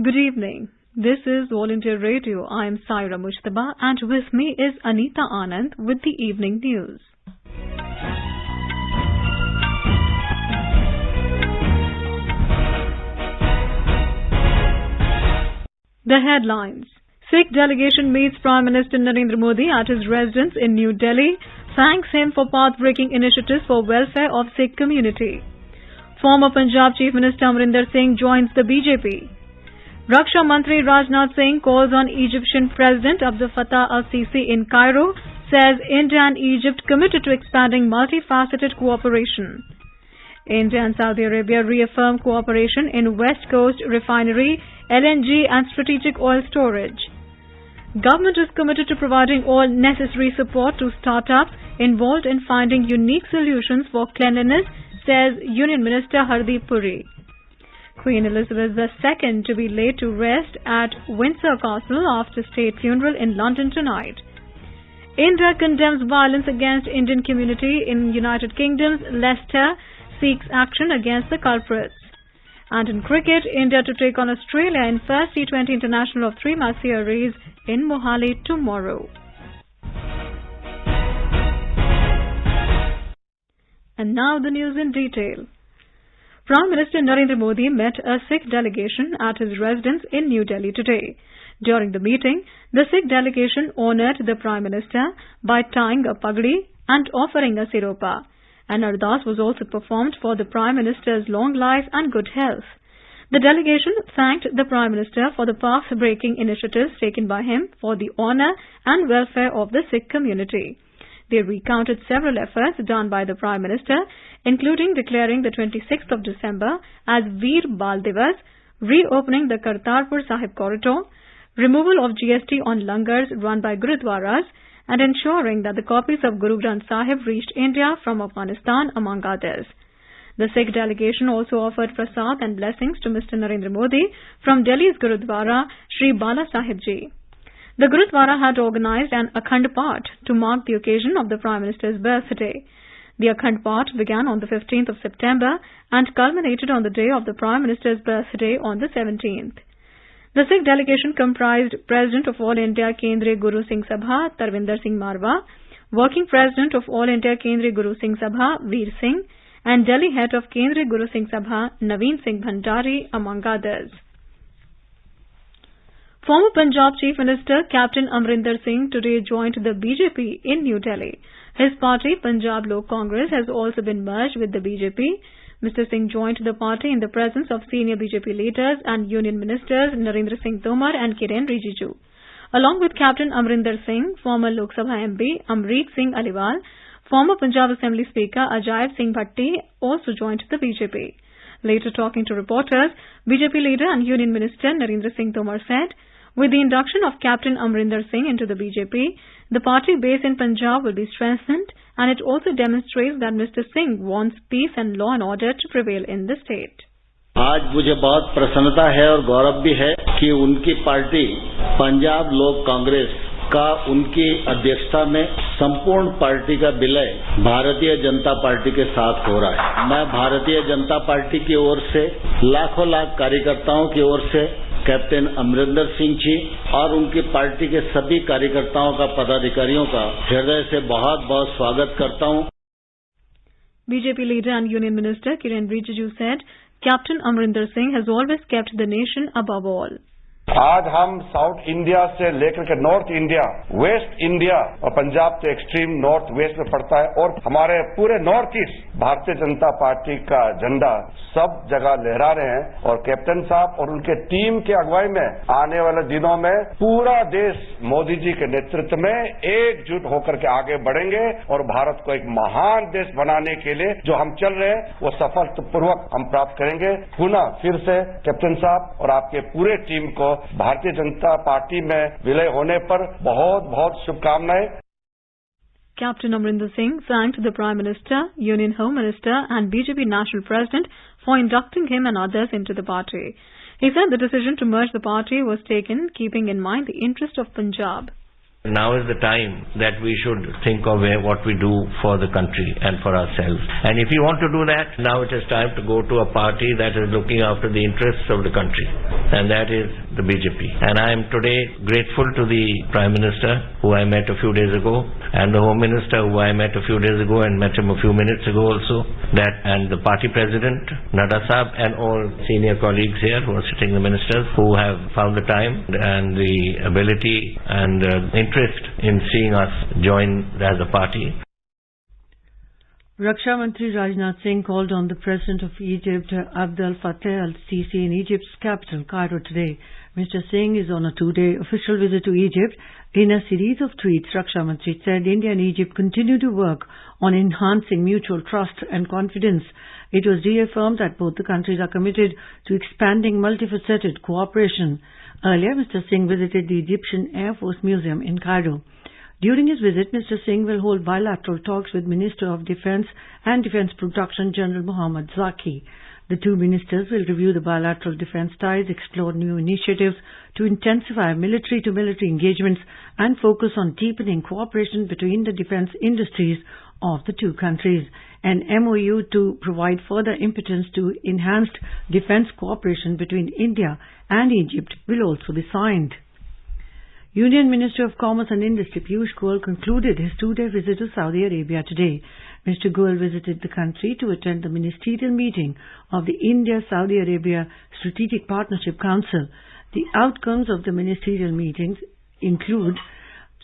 Good evening. This is All India Radio. I am Saira Mushtaba and with me is Anita Anand with the evening news. The headlines. Sikh delegation meets Prime Minister Narendra Modi at his residence in New Delhi, thanks him for path-breaking initiatives for welfare of Sikh community. Former Punjab Chief Minister Amrinder Singh joins the BJP. Raksha Mantri Rajnath Singh calls on Egyptian President Abdel Fattah al-Sisi in Cairo, says India and Egypt committed to expanding multifaceted cooperation. India and Saudi Arabia reaffirm cooperation in West Coast refinery, LNG and strategic oil storage. Government is committed to providing all necessary support to startups involved in finding unique solutions for cleanliness, says Union Minister Hardeep Puri. Queen Elizabeth II to be laid to rest at Windsor Castle after state funeral in London tonight. India condemns violence against Indian community in United Kingdom's Leicester, seeks action against the culprits. And in cricket, India to take on Australia in first T20 International of 3-match series in Mohali tomorrow. And now the news in detail. Prime Minister Narendra Modi met a Sikh delegation at his residence in New Delhi today. During the meeting, the Sikh delegation honoured the Prime Minister by tying a pagdi and offering a siropa. An ardas was also performed for the Prime Minister's long life and good health. The delegation thanked the Prime Minister for the path-breaking initiatives taken by him for the honour and welfare of the Sikh community. They recounted several efforts done by the Prime Minister, including declaring the 26th of December as Veer Bal Divas, reopening the Kartarpur Sahib corridor, removal of GST on langars run by Gurudwaras, and ensuring that the copies of Guru Granth Sahib reached India from Afghanistan, among others. The Sikh delegation also offered prasad and blessings to Mr. Narendra Modi from Delhi's Gurudwara Sri Bala Sahib Ji. The Gurudwara had organized an Akhand Path to mark the occasion of the Prime Minister's birthday. The Akhand Path began on the 15th of September and culminated on the day of the Prime Minister's birthday on the 17th. The Sikh delegation comprised President of All India Kendriya Guru Singh Sabha, Tarvinder Singh Marwa, Working President of All India Kendriya Guru Singh Sabha, Veer Singh, and Delhi Head of Kendriya Guru Singh Sabha, Naveen Singh Bhandari, among others. Former Punjab Chief Minister Captain Amrinder Singh today joined the BJP in New Delhi. His party, Punjab Lok Congress, has also been merged with the BJP. Mr. Singh joined the party in the presence of senior BJP leaders and Union Ministers Narendra Singh Tomar and Kiren Rijiju. Along with Captain Amrinder Singh, former Lok Sabha MP Amrit Singh Aliwal, former Punjab Assembly Speaker Ajaib Singh Bhatti also joined the BJP. Later talking to reporters, BJP leader and Union Minister Narendra Singh Tomar said, with the induction of Captain Amrinder Singh into the BJP, the party base in Punjab will be strengthened and it also demonstrates that Mr. Singh wants peace and law and order to prevail in the state. आज मुझे बहुत प्रसन्नता है और गौरव भी है कि उनकी पार्टी पंजाब लोक कांग्रेस का उनकी अध्यक्षता में संपूर्ण पार्टी का विलय भारतीय जनता पार्टी के साथ हो रहा है। मैं भारतीय जनता पार्टी की ओर से लाखों लाख कार्यकर्ताओं की ओर से कैप्टन अमरिंदर सिंह जी और उनकी पार्टी के सभी कार्यकर्ताओं का पदाधिकारियों का हृदय से बहुत बहुत स्वागत करता हूं। BJP leader and Union Minister Kiren Rijiju said, Captain Amrinder Singh has always kept the nation above all. आज हम साउथ इंडिया से लेकर के नॉर्थ इंडिया, वेस्ट इंडिया और पंजाब तो एक्सट्रीम नॉर्थ वेस्ट में पड़ता है और हमारे पूरे north east Bharatiya Janata party का झंडा सब जगह लहरा रहे हैं और कैप्टन साहब और उनके टीम के अगुवाई में आने वाले दिनों में पूरा देश मोदी जी के नेतृत्व में एकजुट होकर के आगे बढ़ेंगे और भारत को एक महान देश बनाने के लिए जो हम चल रहे हैं वो सफलतापूर्वक हम प्राप्त करेंगे। पुनः फिर से कैप्टन साहब और आपके पूरे टीम को भारतीय जनता पार्टी में विलय होने पर बहुत बहुत शुभकामनाएं। Captain Amrinder Singh thanked the Prime Minister, Union Home Minister and BJP National President for inducting him and others into the party. He said the decision to merge the party was taken keeping in mind the interest of Punjab. Now is the time that we should think of what we do for the country and for ourselves. And if you want to do that, now it is time to go to a party that is looking after the interests of the country, and that is the BJP. And I am today grateful to the Prime Minister, who I met a few days ago, and the Home Minister, who I met a few days ago and met him a few minutes ago also, and the party president, Nadda Sahab, and all senior colleagues here who are sitting, the ministers, who have found the time and the ability and interest in seeing us join as a party. Raksha Mantri Rajnath Singh called on the President of Egypt, Abdel Fattah al-Sisi, in Egypt's capital, Cairo, today. Mr. Singh is on a two-day official visit to Egypt. In a series of tweets, Raksha Mantri said India and Egypt continue to work on enhancing mutual trust and confidence. It was reaffirmed that both the countries are committed to expanding multifaceted cooperation. Earlier, Mr. Singh visited the Egyptian Air Force Museum in Cairo. During his visit, Mr. Singh will hold bilateral talks with Minister of Defence and Defence Production General Mohammad Zaki. The two ministers will review the bilateral defence ties, explore new initiatives to intensify military-to-military engagements, and focus on deepening cooperation between the defence industries of the two countries. An MOU to provide further impetus to enhanced defence cooperation between India and Egypt will also be signed. Union Minister of Commerce and Industry Piyush Goyal concluded his two-day visit to Saudi Arabia today. Mr. Goyal visited the country to attend the ministerial meeting of the India-Saudi Arabia Strategic Partnership Council. The outcomes of the ministerial meetings include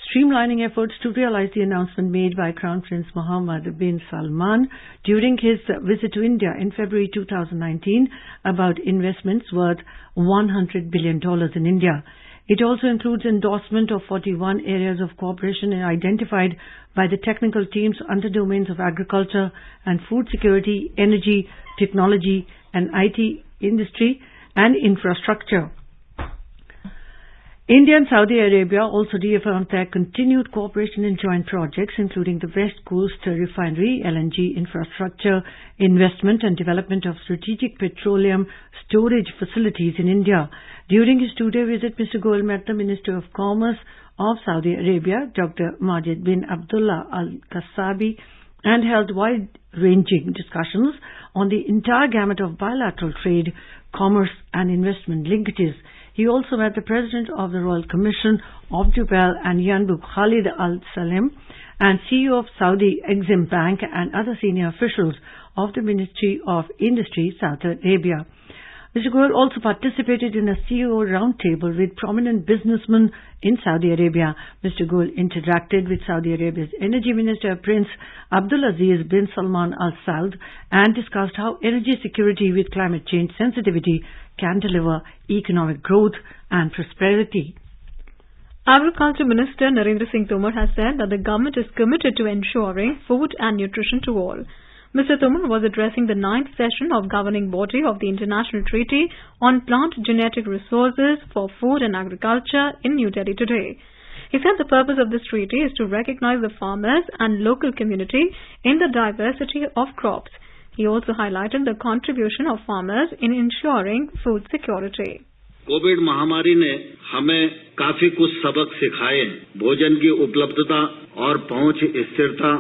streamlining efforts to realize the announcement made by Crown Prince Mohammed bin Salman during his visit to India in February 2019 about investments worth $100 billion in India. It also includes endorsement of 41 areas of cooperation identified by the technical teams under domains of agriculture and food security, energy, technology, and IT industry and infrastructure. India and Saudi Arabia also reaffirmed their continued cooperation in joint projects, including the West Coast Refinery, LNG infrastructure, investment and development of strategic petroleum storage facilities in India. During his two-day visit, Mr. Goyal met the Minister of Commerce of Saudi Arabia, Dr. Majid bin Abdullah Al Qasabi, and held wide-ranging discussions on the entire gamut of bilateral trade, commerce and investment linkages. He also met the President of the Royal Commission of Jubal and Yanbu, Khalid Al Salem, and CEO of Saudi Exim Bank and other senior officials of the Ministry of Industry, Saudi Arabia. Mr. Goyal also participated in a CEO roundtable with prominent businessmen in Saudi Arabia. Mr. Goyal interacted with Saudi Arabia's Energy Minister, Prince Abdulaziz bin Salman Al Saud, and discussed how energy security with climate change sensitivity can deliver economic growth and prosperity. Agriculture Minister Narendra Singh Tomar has said that the government is committed to ensuring food and nutrition to all. Mr. Tomar was addressing the 9th session of Governing Body of the International Treaty on Plant Genetic Resources for Food and Agriculture in New Delhi today. He said the purpose of this treaty is to recognize the farmers and local community in the diversity of crops. He also highlighted the contribution of farmers in ensuring food security. Covid महामारी ने हमें काफी कुछ सबक सिखाए। भोजन की उपलब्धता और पहुंच स्थिरता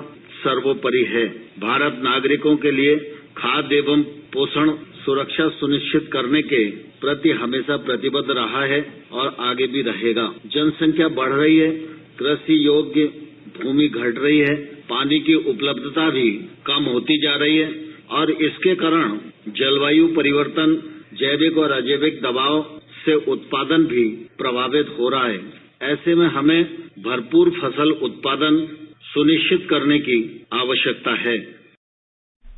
सर्वोपरि है। भारत नागरिकों के लिए खाद्य एवं पोषण सुरक्षा सुनिश्चित करने के प्रति हमेशा प्रतिबद्ध रहा है और आगे भी रहेगा। जनसंख्या बढ़ रही है, कृषि योग्य भूमि घट रही है, पानी की उपलब्धता भी कम होती जा रही है और इसके कारण जलवायु परिवर्तन, जैविक और अजैविक दबाव से उत्पादन भी प्रभावित हो रहा है। ऐसे में हमें भरपूर फसल उत्पादन सुनिश्चित करने की आवश्यकता है।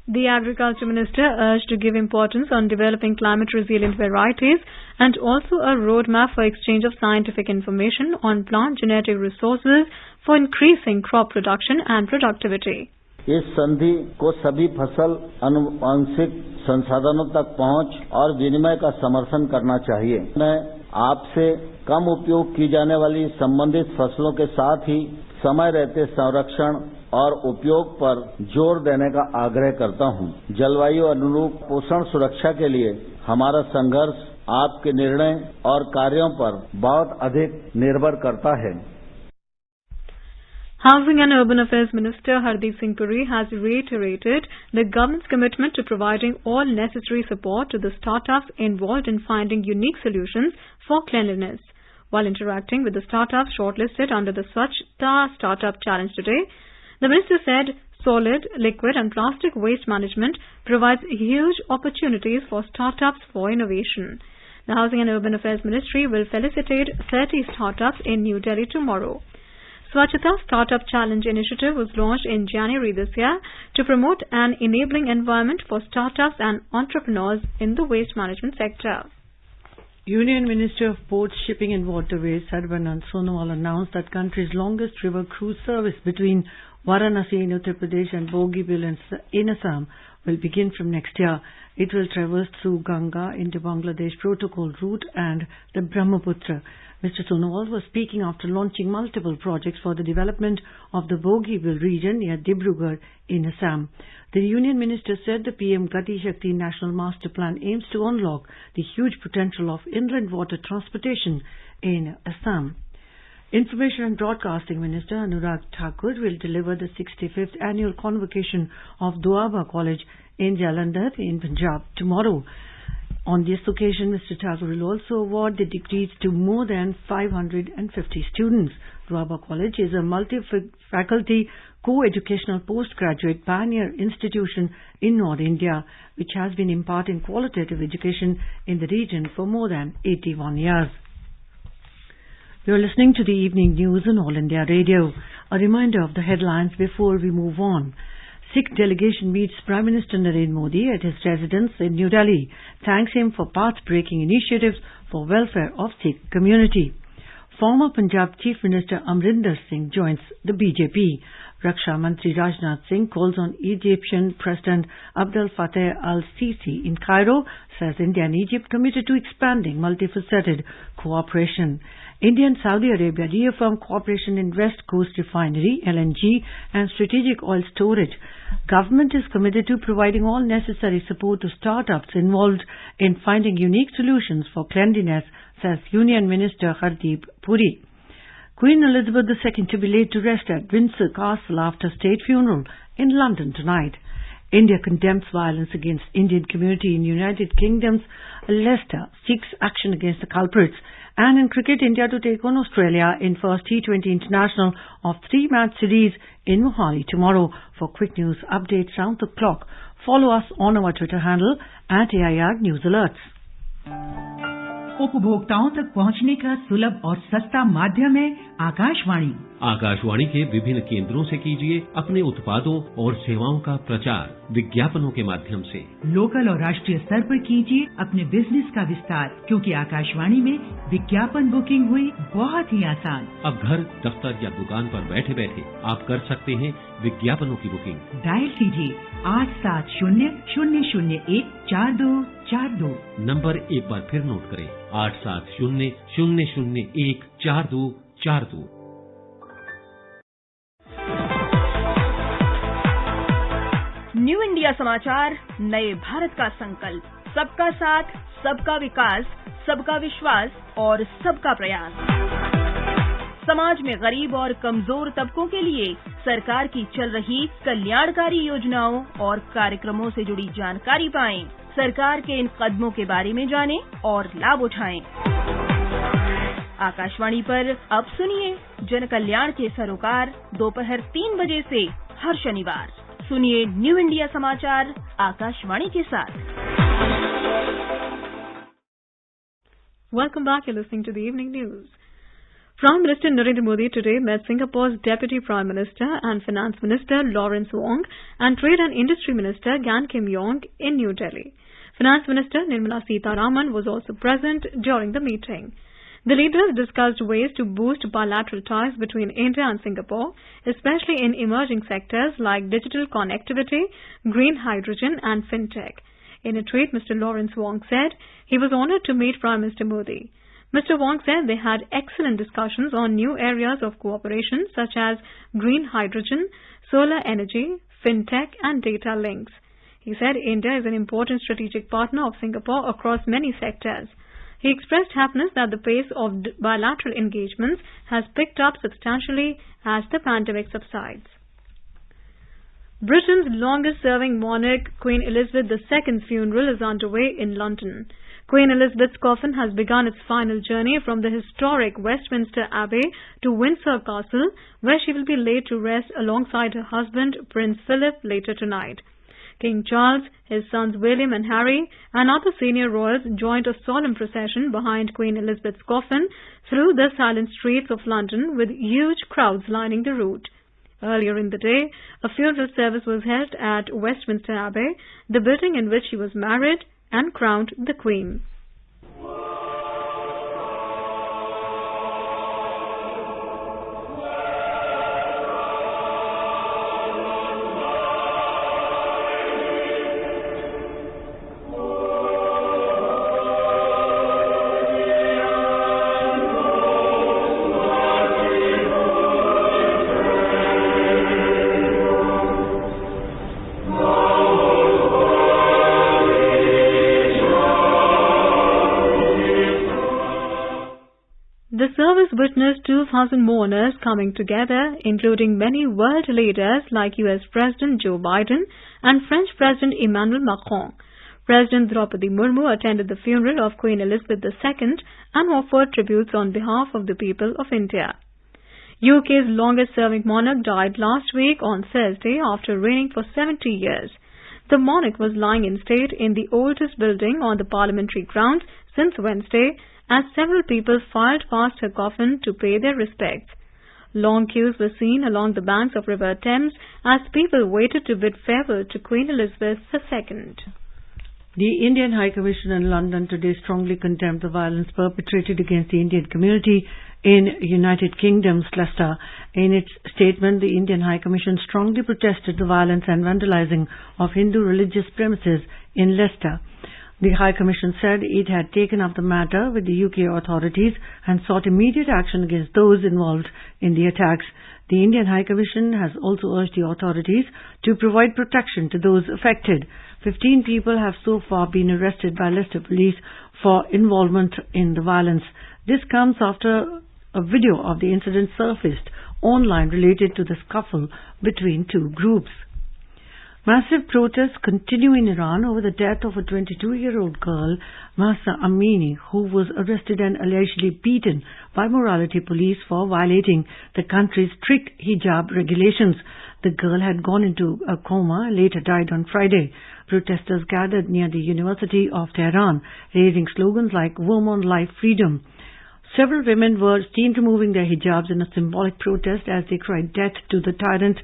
The Agriculture Minister urged to give importance on developing climate-resilient varieties and also a roadmap for exchange of scientific information on plant genetic resources for increasing crop production and productivity. इस संधि को सभी फसल आनुवंशिक संसाधनों तक पहुंच और विनिमय का समर्थन करना चाहिए। मैं आपसे कम उपयोग की जाने वाली संबंधित फसलों के साथ ही समय रहते संरक्षण और उपयोग पर जोर देने का आग्रह करता हूं। जलवायु अनुरूप पोषण सुरक्षा के लिए हमारा संघर्ष आपके निर्णय और कार्यों पर बहुत अधिक निर्भर करता है। Housing and Urban Affairs Minister Hardeep Singh Puri has reiterated the government's commitment to providing all necessary support to the startups involved in finding unique solutions for cleanliness. While interacting with the startups shortlisted under the Swachhta Startup Challenge today, the minister said solid, liquid and plastic waste management provides huge opportunities for startups for innovation. The Housing and Urban Affairs Ministry will felicitate 30 startups in New Delhi tomorrow. Swachhta Startup Challenge initiative was launched in January this year to promote an enabling environment for startups and entrepreneurs in the waste management sector. Union Minister of Ports, Shipping and Waterways Sarbanand Sonowal announced that country's longest river cruise service between Varanasi in Uttar Pradesh and Bogibil in Assam will begin from next year. It will traverse through Ganga into Bangladesh Protocol route and the Brahmaputra. Mr. Sonowal was speaking after launching multiple projects for the development of the Bogibil region near Dibrugarh in Assam. The Union Minister said the PM Gati Shakti National Master Plan aims to unlock the huge potential of inland water transportation in Assam. Information and Broadcasting Minister Anurag Thakur will deliver the 65th annual convocation of Doaba College in Jalandhar in Punjab tomorrow. On this occasion, Mr. Thakur will also award the degrees to more than 550 students. Doaba College is a multi-faculty co-educational postgraduate pioneer institution in North India, which has been imparting qualitative education in the region for more than 81 years. You are listening to the evening news on All India Radio. A reminder of the headlines before we move on. Sikh delegation meets Prime Minister Narendra Modi at his residence in New Delhi, thanks him for path-breaking initiatives for welfare of Sikh community. Former Punjab Chief Minister Amrinder Singh joins the BJP. Raksha Mantri Rajnath Singh calls on Egyptian President Abdel Fattah al-Sisi in Cairo, says India and Egypt committed to expanding multifaceted cooperation. India and Saudi Arabia reaffirm cooperation in West Coast Refinery, LNG and strategic oil storage. Government is committed to providing all necessary support to startups involved in finding unique solutions for cleanliness, says Union Minister Hardeep Puri. Queen Elizabeth II to be laid to rest at Windsor Castle after state funeral in London tonight. India condemns violence against Indian community in United Kingdom's Leicester, seeks action against the culprits. And in cricket, India to take on Australia in first T20 international of 3-match series in Mohali tomorrow. For quick news updates round the clock, follow us on our Twitter handle @AIR News Alerts. उपभोक्ताओं तक पहुंचने का सुलभ और सस्ता माध्यम है आकाशवाणी। आकाशवाणी के विभिन्न केंद्रों से कीजिए अपने उत्पादों और सेवाओं का प्रचार विज्ञापनों के माध्यम से। लोकल और राष्ट्रीय स्तर पर कीजिए अपने बिजनेस का विस्तार, क्योंकि आकाशवाणी में विज्ञापन बुकिंग हुई बहुत ही आसान। अब घर, दफ्तर या दुकान पर बैठे बैठे आप कर सकते हैं विज्ञापनों की बुकिंग। डायल कीजिए 870-001-4242। नंबर एक बार फिर नोट करें, 870-001-4242। न्यू इंडिया समाचार, नए भारत का संकल्प, सबका साथ, सबका विकास, सबका विश्वास और सबका प्रयास। समाज में गरीब और कमजोर तबकों के लिए सरकार की चल रही कल्याणकारी योजनाओं और कार्यक्रमों से जुड़ी जानकारी पाएं। सरकार के इन कदमों के बारे में जानें और लाभ उठाएं। आकाशवाणी पर अब सुनिए जन कल्याण के सरोकार दोपहर 3 बजे से हर शनिवार। सुनिए न्यू इंडिया समाचार आकाशवाणी के साथ। Welcome back. You're listening to the evening news. Prime Minister Narendra Modi today met Singapore's Deputy Prime Minister and Finance Minister Lawrence Wong and Trade and Industry Minister Gan Kim Yong in New Delhi. Finance Minister Nirmala Sitharaman was also present during the meeting. The leaders discussed ways to boost bilateral ties between India and Singapore, especially in emerging sectors like digital connectivity, green hydrogen and fintech. In a tweet, Mr. Lawrence Wong said he was honoured to meet Prime Minister Modi. Mr. Wong said they had excellent discussions on new areas of cooperation such as green hydrogen, solar energy, fintech and data links. He said India is an important strategic partner of Singapore across many sectors. He expressed happiness that the pace of bilateral engagements has picked up substantially as the pandemic subsides. Britain's longest-serving monarch, Queen Elizabeth II's funeral is underway in London. Queen Elizabeth's coffin has begun its final journey from the historic Westminster Abbey to Windsor Castle, where she will be laid to rest alongside her husband, Prince Philip, later tonight. King Charles, his sons William and Harry, and other senior royals joined a solemn procession behind Queen Elizabeth's coffin through the silent streets of London, with huge crowds lining the route. Earlier in the day, a funeral service was held at Westminster Abbey, the building in which she was married and crowned the Queen. The service witnessed 2,000 mourners coming together, including many world leaders like US President Joe Biden and French President Emmanuel Macron. President Draupadi Murmu attended the funeral of Queen Elizabeth II and offered tributes on behalf of the people of India. UK's longest-serving monarch died last week on Thursday after reigning for 70 years. The monarch was lying in state in the oldest building on the parliamentary grounds since Wednesday, as several people filed past her coffin to pay their respects. Long queues were seen along the banks of River Thames as people waited to bid farewell to Queen Elizabeth II. The Indian High Commission in London today strongly condemned the violence perpetrated against the Indian community in United Kingdom's Leicester. In its statement, the Indian High Commission strongly protested the violence and vandalizing of Hindu religious premises in Leicester. The High Commission said it had taken up the matter with the UK authorities and sought immediate action against those involved in the attacks. The Indian High Commission has also urged the authorities to provide protection to those affected. 15 people have so far been arrested by Leicester police for involvement in the violence. This comes after a video of the incident surfaced online related to the scuffle between two groups. Massive protests continue in Iran over the death of a 22-year-old girl, Mahsa Amini, who was arrested and allegedly beaten by morality police for violating the country's strict hijab regulations. The girl had gone into a coma and later died on Friday. Protesters gathered near the University of Tehran, raising slogans like "Women on Life Freedom." Several women were seen removing their hijabs in a symbolic protest as they cried death to the tyrant.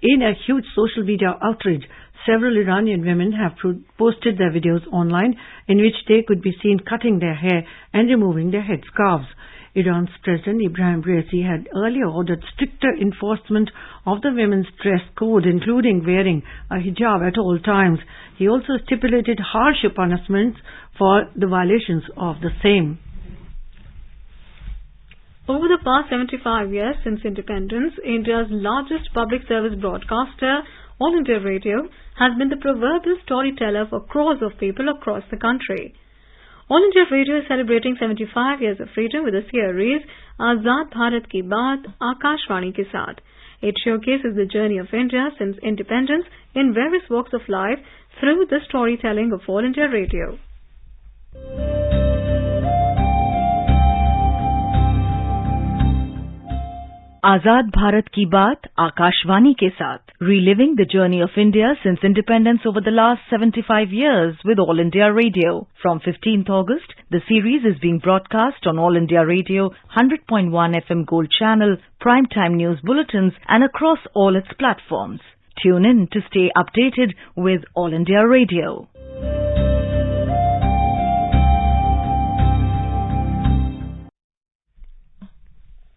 In a huge social media outrage, several Iranian women have posted their videos online in which they could be seen cutting their hair and removing their headscarves. Iran's President Ibrahim Raisi had earlier ordered stricter enforcement of the women's dress code, including wearing a hijab at all times. He also stipulated harsher punishments for the violations of the same. Over the past 75 years since independence, India's largest public service broadcaster, All India Radio, has been the proverbial storyteller for crores of people across the country. All India Radio is celebrating 75 years of freedom with a series, Azad Bharat Ki Baat, Akashvani Ke Saath. It showcases the journey of India since independence in various walks of life through the storytelling of All India Radio. आजाद भारत की बात आकाशवाणी के साथ, reliving the journey of India since independence over the last 75 years with All India Radio. From 15th August, the series is being broadcast on All India Radio, 100.1 FM Gold Channel, primetime news bulletins and across all its platforms. Tune in to stay updated with All India Radio.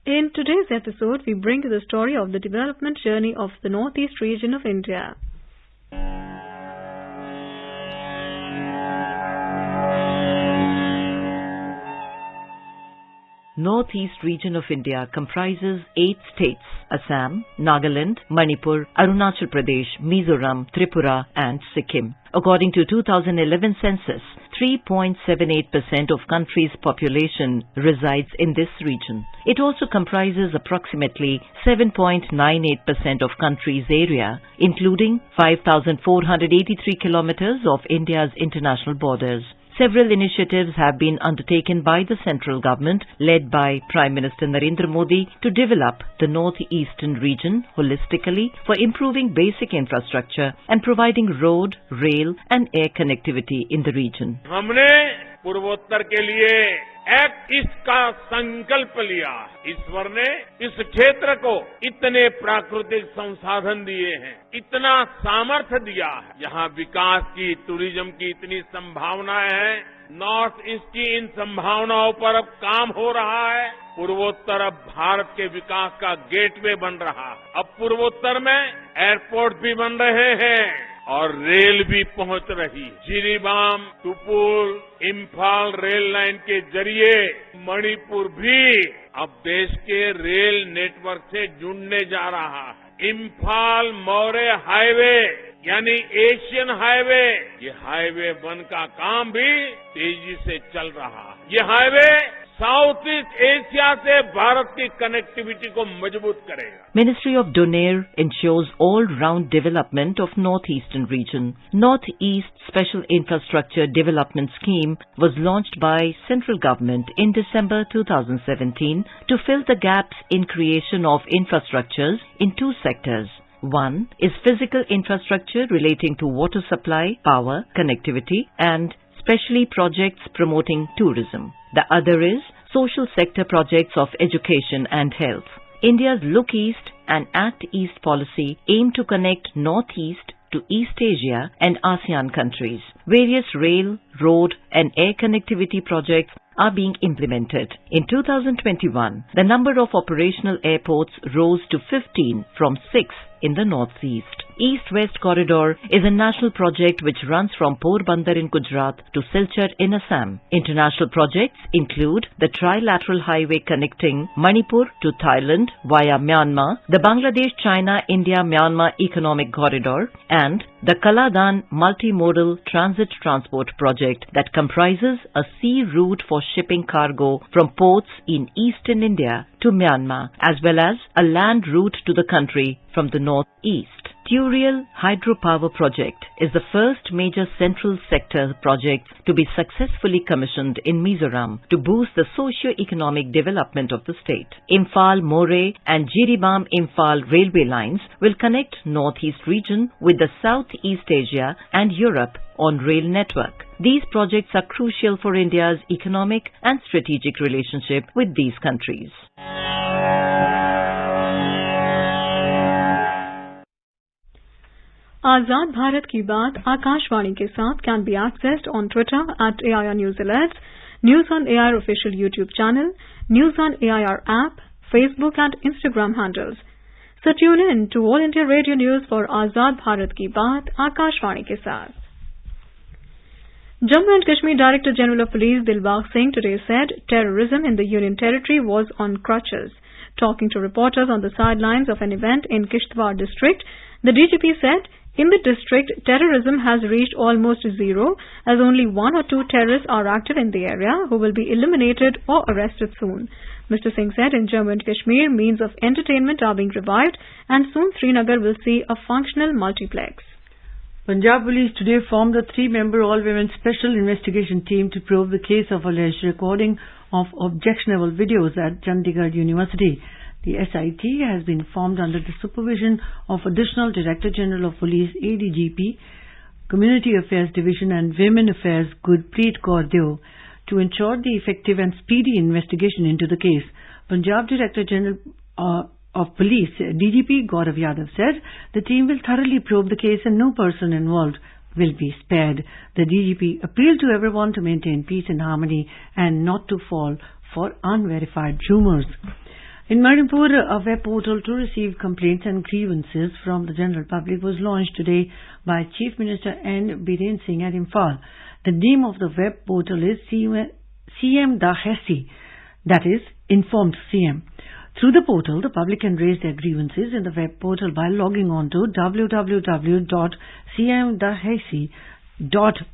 In today's episode, we bring you the story of the development journey of the northeast region of India. Northeast region of India comprises 8 states: Assam, Nagaland, Manipur, Arunachal Pradesh, Mizoram, Tripura and Sikkim. According to 2011 census, 3.78% of country's population resides in this region. It also comprises approximately 7.98% of country's area, including 5,483 kilometers of India's international borders. Several initiatives have been undertaken by the central government, led by Prime Minister Narendra Modi, to develop the northeastern region holistically for improving basic infrastructure and providing road, rail and air connectivity in the region. हमने पूर्वोत्तर के लिए act east का संकल्प लिया। ईश्वर ने इस क्षेत्र को इतने प्राकृतिक संसाधन दिए हैं, इतना सामर्थ्य दिया है, यहाँ विकास की, टूरिज्म की इतनी संभावनाएं हैं। नॉर्थ ईस्ट की इन संभावनाओं पर अब काम हो रहा है। पूर्वोत्तर अब भारत के विकास का गेटवे बन रहा है। अब पूर्वोत्तर में एयरपोर्ट भी बन रहे हैं और रेल भी पहुंच रही। जिरीबाम, टुपुल, इम्फाल रेल लाइन के जरिए मणिपुर भी अब देश के रेल नेटवर्क से जुड़ने जा रहा है। इम्फाल मौर्य हाईवे यानी एशियन हाईवे, ये हाईवे 1 का काम भी तेजी से चल रहा है। ये हाईवे साउथ ईस्ट एशिया से भारत की कनेक्टिविटी को मजबूत करेगा। Ministry of Donair ensures all-round development of northeastern region. Northeast Special Infrastructure Development Scheme was launched by central government in December 2017 to fill the gaps in creation of infrastructures in two sectors. One is physical infrastructure relating to water supply, power, connectivity, and especially projects promoting tourism. The other is social sector projects of education and health. India's Look East and Act East policy aim to connect Northeast to East Asia and ASEAN countries. Various rail, road and air connectivity projects are being implemented. In 2021, the number of operational airports rose to 15 from 6 in the Northeast. East-West Corridor is a national project which runs from Porbandar in Gujarat to Silchar in Assam. International projects include the trilateral highway connecting Manipur to Thailand via Myanmar, the Bangladesh-China-India-Myanmar Economic Corridor, and the Kaladan Multimodal Transit Transport Project that comprises a sea route for shipping cargo from ports in eastern India to Myanmar, as well as a land route to the country from the northeast. Turial Hydropower Project is the first major central sector project to be successfully commissioned in Mizoram to boost the socio-economic development of the state. Imphal, Moreh and Jiribam Imphal railway lines will connect Northeast region with the Southeast Asia and Europe on rail network. These projects are crucial for India's economic and strategic relationship with these countries. आजाद भारत की बात आकाशवाणी के साथ can be accessed on Twitter at AIR News Alerts, News on AIR official YouTube channel, News on AIR app, Facebook and Instagram handles. So tune in to All India Radio News for Azad Bharat Ki Baat Akashvani ke saath. Jammu and Kashmir Director General of Police Dilbagh Singh today said terrorism in the Union Territory was on crutches. Talking to reporters on the sidelines of an event in Kishtwar district, the DGP said, in the district, terrorism has reached almost zero as only 1 or 2 terrorists are active in the area who will be eliminated or arrested soon. Mr. Singh said in Jammu and Kashmir, means of entertainment are being revived and soon Srinagar will see a functional multiplex. Punjab Police today formed a 3-member all-women special investigation team to probe the case of alleged recording of objectionable videos at Chandigarh University. The SIT has been formed under the supervision of Additional Director General of Police ADGP, Community Affairs Division and Women Affairs Gurpreet Kaur Deo to ensure the effective and speedy investigation into the case. Punjab Director General of Police DGP Gaurav Yadav said the team will thoroughly probe the case and no person involved will be spared. The DGP appealed to everyone to maintain peace and harmony and not to fall for unverified rumours. In Manipur, a web portal to receive complaints and grievances from the general public was launched today by Chief Minister N. Biren Singh at Imphal. The name of the web portal is CM Dahesi, that is, Informed CM. Through the portal, the public can raise their grievances in the web portal by logging on to www.cmdahesi.gov.in. The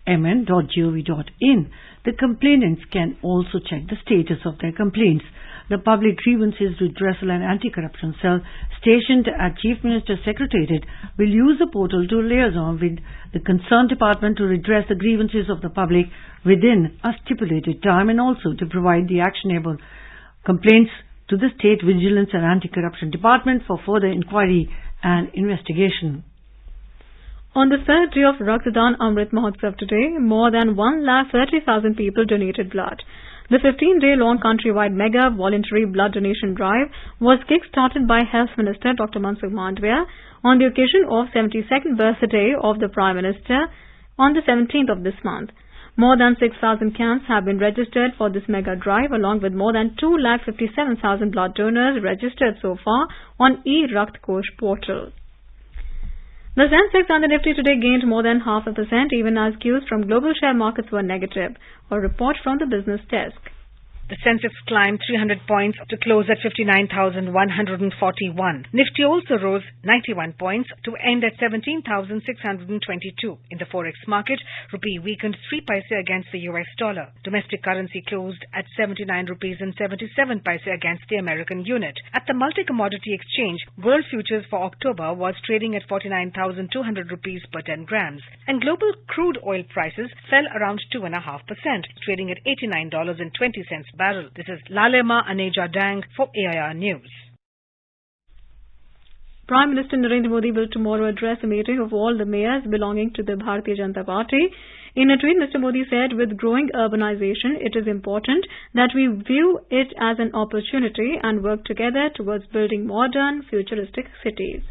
complainants can also check the status of their complaints. The Public Grievances Redressal and Anti-Corruption Cell stationed at Chief Minister's Secretariat will use the portal to liaison with the concerned department to redress the grievances of the public within a stipulated time and also to provide the actionable complaints to the State Vigilance and Anti-Corruption Department for further inquiry and investigation. On the third day of Raktadaan Amrit Mahotsav today, more than 130,000 people donated blood. The 15-day-long countrywide mega voluntary blood donation drive was kick-started by Health Minister Dr. Mansukh Mandavia on the occasion of 72nd birthday of the Prime Minister on the 17th of this month. More than 6,000 camps have been registered for this mega drive, along with more than 257,000 blood donors registered so far on e-Rakt Kosh portal. The Sensex and the Nifty today gained more than 0.5%, even as cues from global share markets were negative. A report from the business desk. The Sensex climbed 300 points to close at 59,141. Nifty also rose 91 points to end at 17,622. In the forex market, rupee weakened 3 paise against the US dollar. Domestic currency closed at 79 rupees and 77 paise against the American unit. At the multi-commodity exchange, gold futures for October was trading at 49,200 rupees per 10 grams. And global crude oil prices fell around 2.5%, trading at $89.20 barrel. This is Lalema Aneja Dang for AIR News. Prime Minister Narendra Modi will tomorrow address a meeting of all the mayors belonging to the Bharatiya Janata Party. In a tweet, Mr. Modi said, with growing urbanization, it is important that we view it as an opportunity and work together towards building modern, futuristic cities.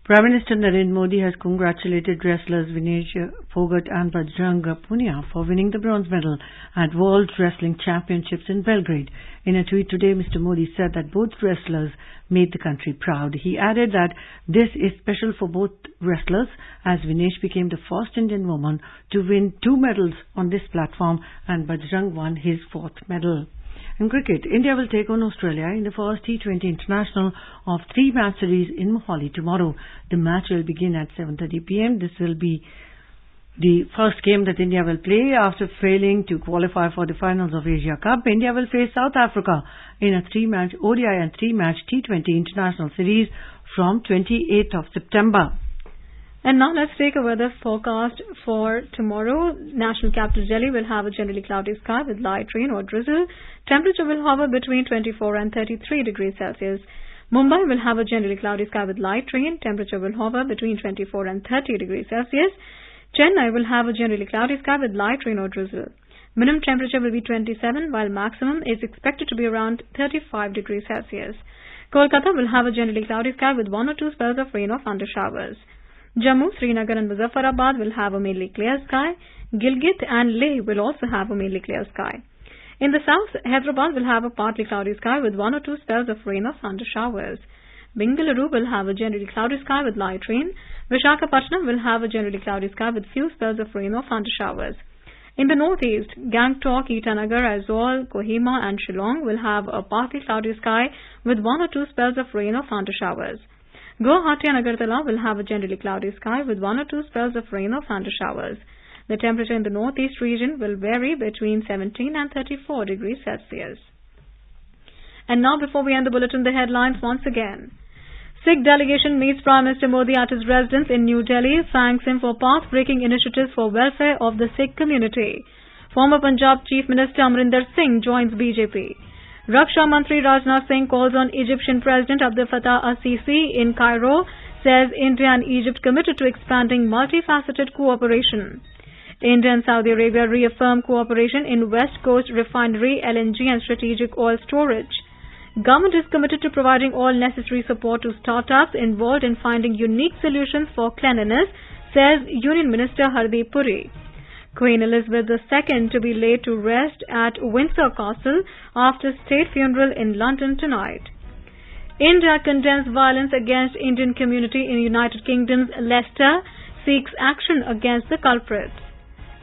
Prime Minister Narendra Modi has congratulated wrestlers Vinesh Phogat and Bajrang Punia for winning the bronze medal at World Wrestling Championships in Belgrade. In a tweet today, Mr. Modi said that both wrestlers made the country proud. He added that this is special for both wrestlers, as Vinesh became the first Indian woman to win 2 medals on this platform and Bajrang won his 4th medal. In cricket, India will take on Australia in the first T20 International of 3-match series in Mohali tomorrow. The match will begin at 7:30 p.m. This will be the first game that India will play after failing to qualify for the finals of Asia Cup. India will face South Africa in a 3-match ODI and 3-match T20 International series from 28th of September. And now let's take a weather forecast for tomorrow. National capital Delhi will have a generally cloudy sky with light rain or drizzle. Temperature will hover between 24 and 33 degrees Celsius. Mumbai will have a generally cloudy sky with light rain. Temperature will hover between 24 and 30 degrees Celsius. Chennai will have a generally cloudy sky with light rain or drizzle. Minimum temperature will be 27, while maximum is expected to be around 35 degrees Celsius. Kolkata will have a generally cloudy sky with 1 or 2 spells of rain or thunder showers. Jammu, Srinagar and Muzaffarabad will have a mainly clear sky. Gilgit and Leh will also have a mainly clear sky. In the south, Hyderabad will have a partly cloudy sky with 1 or 2 spells of rain or thunder showers. Bengaluru will have a generally cloudy sky with light rain. Visakhapatnam will have a generally cloudy sky with few spells of rain or thunder showers. In the northeast, Gangtok, Itanagar, Aizawl, Kohima and Shillong will have a partly cloudy sky with 1 or 2 spells of rain or thunder showers. Guwahati and Agartala will have a generally cloudy sky with 1 or 2 spells of rain or thunder showers. The temperature in the northeast region will vary between 17 and 34 degrees Celsius. And now, before we end the bulletin, the headlines once again. Sikh delegation meets Prime Minister Modi at his residence in New Delhi, thanks him for path-breaking initiatives for welfare of the Sikh community. Former Punjab Chief Minister Amrinder Singh joins BJP. Raksha Mantri Rajnath Singh calls on Egyptian President Abdel Fattah al-Sisi in Cairo, says India and Egypt committed to expanding multifaceted cooperation. India and Saudi Arabia reaffirm cooperation in West Coast refinery, LNG and strategic oil storage. Government is committed to providing all necessary support to startups involved in finding unique solutions for cleanliness, says Union Minister Hardeep Puri. Queen Elizabeth II to be laid to rest at Windsor Castle after state funeral in London tonight. India condemns violence against Indian community in United Kingdom's Leicester, seeks action against the culprits.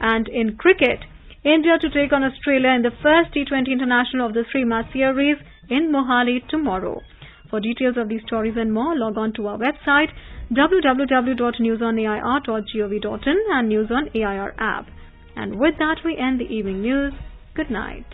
And in cricket, India to take on Australia in the first T20 International of the 3-match series in Mohali tomorrow. For details of these stories and more, log on to our website www.newsonair.gov.in and News on AIR app. And with that, we end the evening news. Good night.